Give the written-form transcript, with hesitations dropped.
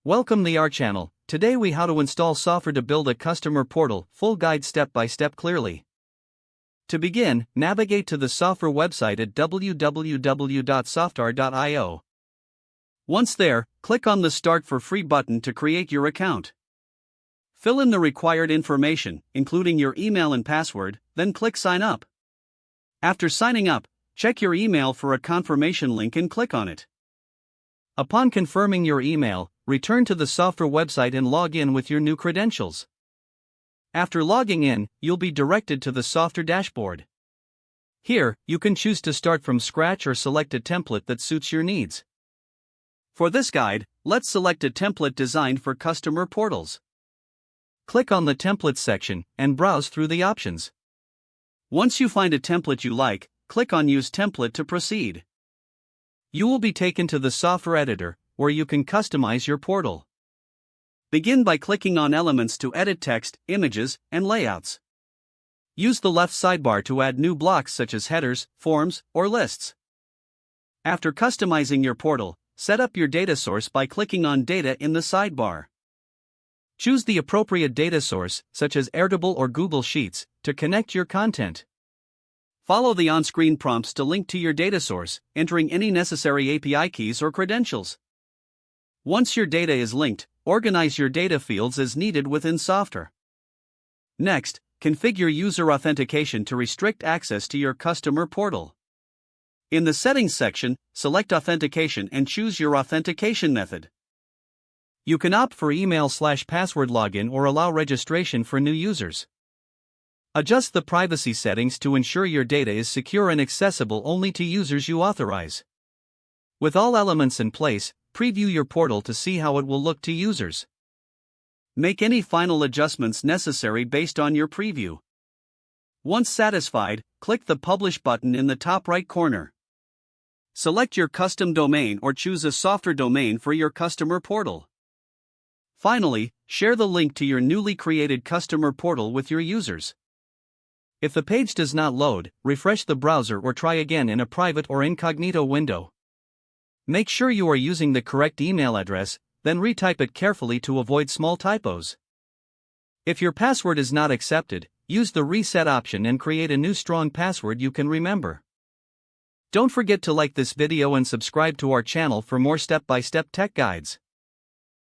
Welcome to our channel. Today we how to install Softr to build a customer portal, full guide step by step clearly. To begin, navigate to the Softr website at www.softr.io. Once there, click on the Start for Free button to create your account. Fill in the required information, including your email and password, then click Sign Up. After signing up, check your email for a confirmation link and click on it. Upon confirming your email, return to the Softr website and log in with your new credentials. After logging in, you'll be directed to the Softr dashboard. Here, you can choose to start from scratch or select a template that suits your needs. For this guide, let's select a template designed for customer portals. Click on the Templates section and browse through the options. Once you find a template you like, click on Use Template to proceed. You will be taken to the Softr editor, where you can customize your portal. Begin by clicking on elements to edit text, images, and layouts. Use the left sidebar to add new blocks such as headers, forms, or lists. After customizing your portal, set up your data source by clicking on Data in the sidebar. Choose the appropriate data source, such as Airtable or Google Sheets, to connect your content. Follow the on-screen prompts to link to your data source, entering any necessary API keys or credentials. Once your data is linked, organize your data fields as needed within Softr. Next, configure user authentication to restrict access to your customer portal. In the Settings section, select Authentication and choose your authentication method. You can opt for email/password login or allow registration for new users. Adjust the privacy settings to ensure your data is secure and accessible only to users you authorize. With all elements in place, preview your portal to see how it will look to users. Make any final adjustments necessary based on your preview. Once satisfied, click the Publish button in the top right corner. Select your custom domain or choose a Softr domain for your customer portal. Finally, share the link to your newly created customer portal with your users. If the page does not load, refresh the browser or try again in a private or incognito window. Make sure you are using the correct email address, then retype it carefully to avoid small typos. If your password is not accepted, use the reset option and create a new strong password you can remember. Don't forget to like this video and subscribe to our channel for more step-by-step tech guides.